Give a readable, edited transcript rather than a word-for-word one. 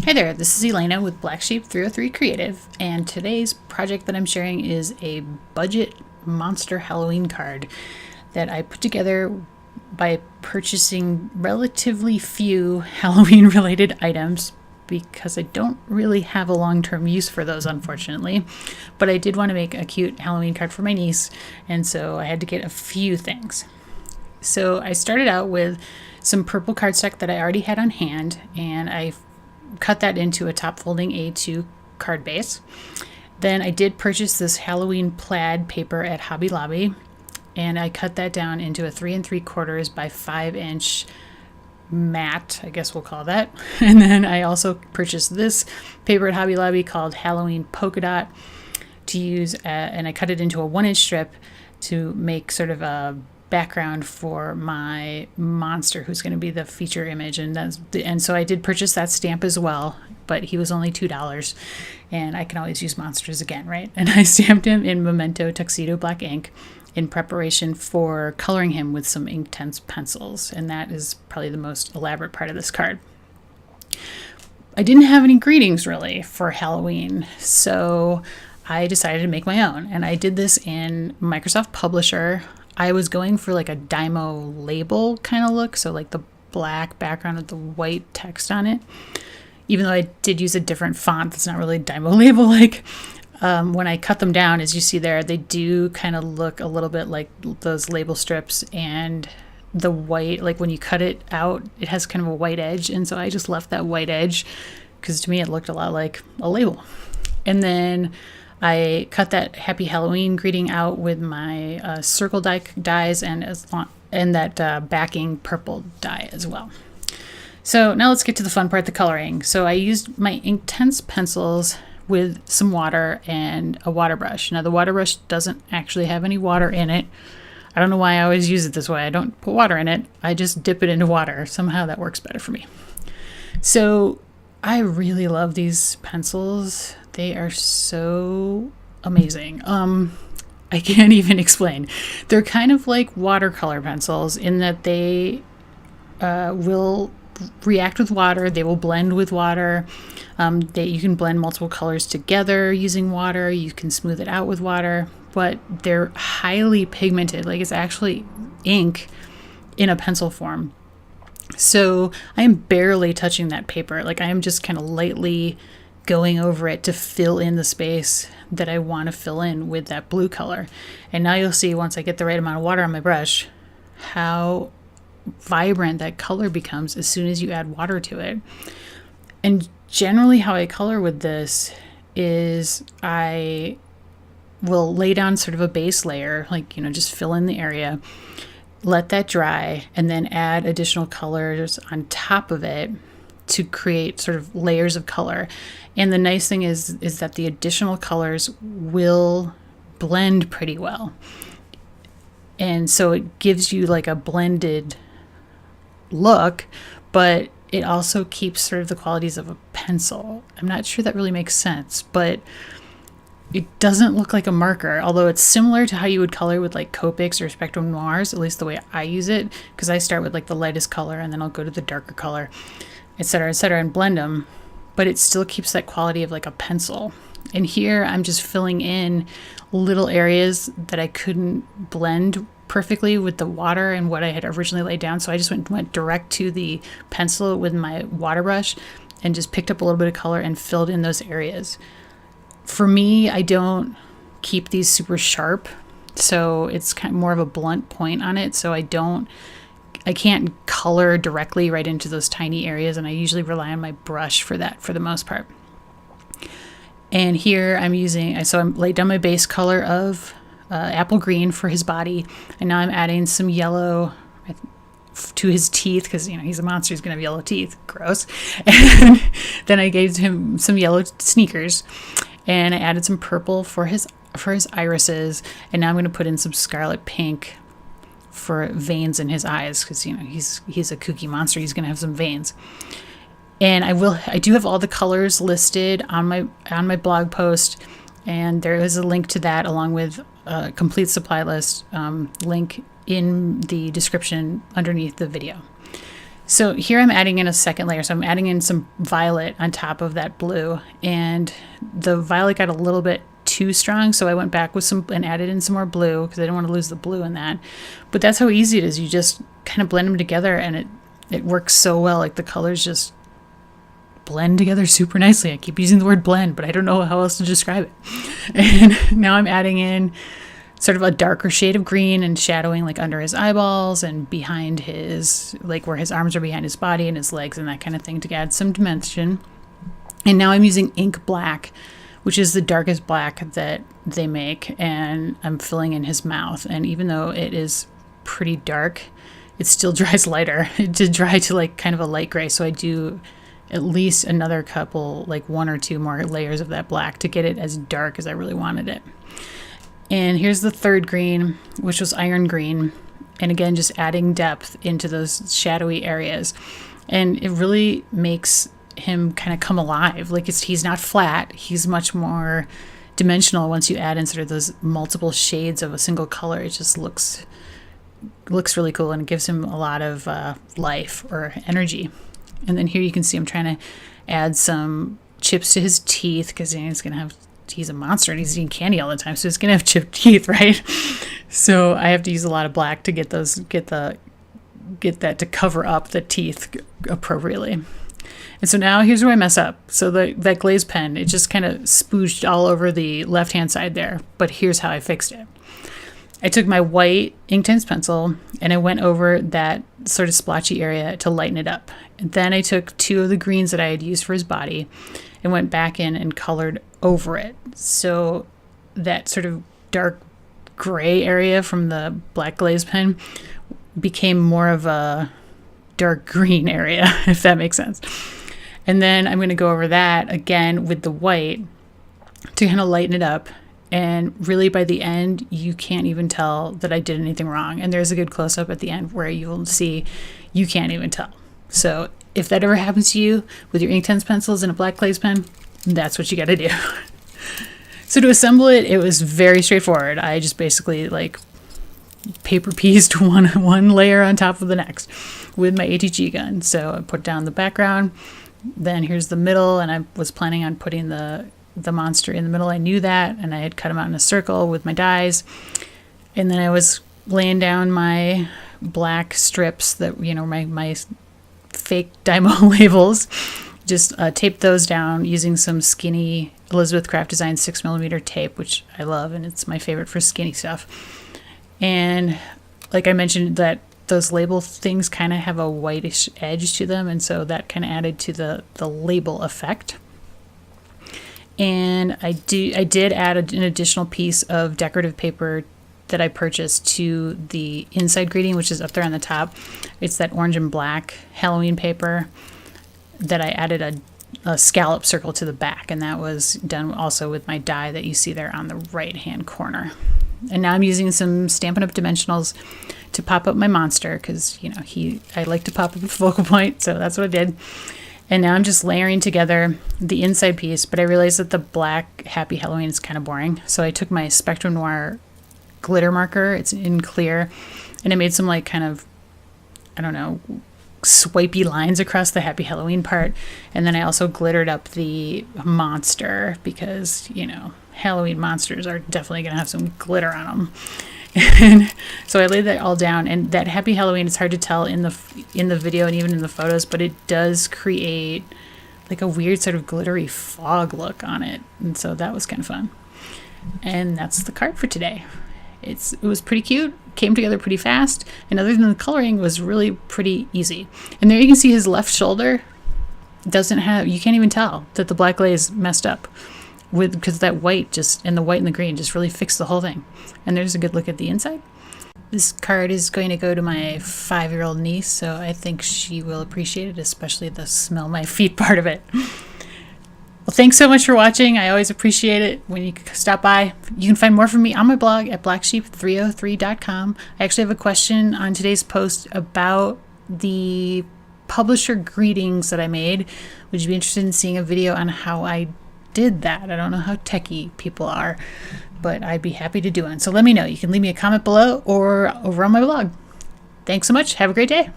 Hi there, this is Elena with Black Sheep 303 Creative, and today's project that I'm sharing is a budget monster Halloween card that I put together by purchasing relatively few Halloween related items because I don't really have a long-term use for those, unfortunately. But I did want to make a cute Halloween card for my niece, and so I had to get a few things. So I started out with some purple cardstock that I already had on hand, and I cut that into a top folding A2 card base. Then I did purchase this Halloween plaid paper at Hobby Lobby, and I cut that down into a 3 3/4 by 5-inch mat, I guess we'll call that. And then I also purchased this paper at Hobby Lobby called Halloween Polka Dot to use, and I cut it into a 1-inch strip to make sort of a background for my monster who's going to be the feature image, and so I did purchase that stamp as well, but he was only $2 and I can always use monsters again, right? And I stamped him in Memento Tuxedo black ink in preparation for coloring him with some Inktense pencils, and that is probably the most elaborate part of this card. I didn't have any greetings really for Halloween, so I decided to make my own, and I did this in Microsoft Publisher. I was going for like a Dymo label kind of look, so like the black background with the white text on it. Even though I did use a different font that's not really Dymo label like. When I cut them down, as you see there, they do kind of look a little bit like those label strips, and the white, like when you cut it out, it has kind of a white edge, and so I just left that white edge because to me it looked a lot like a label. And then I cut that Happy Halloween greeting out with my circle dies and that backing purple die as well. So now let's get to the fun part, the coloring. So I used my Inktense pencils with some water and a water brush. Now the water brush doesn't actually have any water in it. I don't know why I always use it this way. I don't put water in it. I just dip it into water. Somehow that works better for me. So I really love these pencils. They are so amazing. I can't even explain. They're kind of like watercolor pencils in that they will react with water. They will blend with water. You can blend multiple colors together using water. You can smooth it out with water, but they're highly pigmented. Like it's actually ink in a pencil form. So I am barely touching that paper. Like I am just kind of lightly going over it to fill in the space that I want to fill in with that blue color. And now you'll see once I get the right amount of water on my brush how vibrant that color becomes as soon as you add water to it. And generally how I color with this is I will lay down sort of a base layer, like, just fill in the area, let that dry, and then add additional colors on top of it to create sort of layers of color. And the nice thing is that the additional colors will blend pretty well. And so it gives you like a blended look, but it also keeps sort of the qualities of a pencil. I'm not sure that really makes sense, but it doesn't look like a marker, although it's similar to how you would color with like Copics or Spectrum Noirs, at least the way I use it, because I start with like the lightest color and then I'll go to the darker color, etc., and blend them, but it still keeps that quality of like a pencil. And here I'm just filling in little areas that I couldn't blend perfectly with the water and what I had originally laid down, so I just went direct to the pencil with my water brush and just picked up a little bit of color and filled in those areas. For me, I don't keep these super sharp, so it's kind of more of a blunt point on it, so I can't color directly right into those tiny areas, and I usually rely on my brush for that for the most part. And here I'm laid down my base color of apple green for his body, and now I'm adding some yellow to his teeth because he's a monster, he's gonna have yellow teeth, gross. And then I gave him some yellow sneakers, and I added some purple for his irises, and now I'm gonna put in some scarlet pink for veins in his eyes because he's a kooky monster, he's gonna have some veins. And I do have all the colors listed on my blog post, and there is a link to that along with a complete supply list link in the description underneath the video. So here I'm adding in a second layer. So I'm adding in some violet on top of that blue, and the violet got a little bit too strong, so I went back with some and added in some more blue because I didn't want to lose the blue in that. But that's how easy it is. You just kind of blend them together, and it works so well. Like the colors just blend together super nicely. I keep using the word blend, but I don't know how else to describe it. And now I'm adding in sort of a darker shade of green and shadowing like under his eyeballs and behind his, like where his arms are behind his body and his legs and that kind of thing to add some dimension. And now I'm using ink black, which is the darkest black that they make, and I'm filling in his mouth. And even though it is pretty dark, it still dries lighter. It did dry to like kind of a light gray, so I do at least another couple, like 1 or 2 more layers of that black to get it as dark as I really wanted it. And here's the third green, which was iron green. And again, just adding depth into those shadowy areas. And it really makes him kind of come alive. Like he's not flat. He's much more dimensional once you add in sort of those multiple shades of a single color. It just looks really cool, and it gives him a lot of life or energy. And then here you can see I'm trying to add some chips to his teeth because he's a monster and he's eating candy all the time, so he's gonna have chipped teeth, right? So I have to use a lot of black to get that to cover up the teeth appropriately. And so now here's where I mess up. So that glaze pen, it just kind of spooged all over the left hand side there, but here's how I fixed it. I took my white Inktense pencil and I went over that sort of splotchy area to lighten it up. And then I took 2 of the greens that I had used for his body and went back in and colored over it. So that sort of dark gray area from the black glaze pen became more of a dark green area, if that makes sense. And then I'm going to go over that again with the white to kind of lighten it up. And really by the end, you can't even tell that I did anything wrong. And there's a good close-up at the end where you'll see you can't even tell. So if that ever happens to you with your Inktense pencils and a black glaze pen, that's what you got to do. So to assemble it, it was very straightforward. I just basically like paper pieced one layer on top of the next with my ATG gun. So I put down the background, then here's the middle, and I was planning on putting the monster in the middle. I knew that, and I had cut him out in a circle with my dies. And then I was laying down my black strips that, my fake Dymo labels, just taped those down using some skinny Elizabeth Craft Design 6mm tape, which I love, and it's my favorite for skinny stuff. And like I mentioned, that those label things kind of have a whitish edge to them, and so that kind of added to the label effect. And I did add an additional piece of decorative paper that I purchased to the inside greeting, which is up there on the top. It's that orange and black Halloween paper that I added a scallop circle to the back, and that was done also with my die that you see there on the right hand corner. And now I'm using some Stampin' Up! Dimensionals to pop up my monster because, I like to pop up a focal point, so that's what I did. And now I'm just layering together the inside piece, but I realized that the black Happy Halloween is kind of boring. So I took my Spectrum Noir glitter marker, it's in clear, and I made some like kind of, swipey lines across the Happy Halloween part. And then I also glittered up the monster because, Halloween monsters are definitely going to have some glitter on them. And so I laid that all down, and that Happy Halloween, it's hard to tell in the video and even in the photos, but it does create like a weird sort of glittery fog look on it. And so that was kind of fun. And that's the card for today. It was pretty cute, came together pretty fast, and other than the coloring, it was really pretty easy. And there you can see his left shoulder you can't even tell that the black glaze messed up because that white and the white and the green just really fixed the whole thing. And there's a good look at the inside. This card is going to go to my 5-year-old niece, so I think she will appreciate it, especially the smell my feet part of it. Well, thanks so much for watching. I always appreciate it when you stop by. You can find more from me on my blog at blacksheep303.com. I actually have a question on today's post about the publisher greetings that I made. Would you be interested in seeing a video on how I did that? I don't know how techie people are, but I'd be happy to do one. So let me know. You can leave me a comment below or over on my blog. Thanks so much. Have a great day.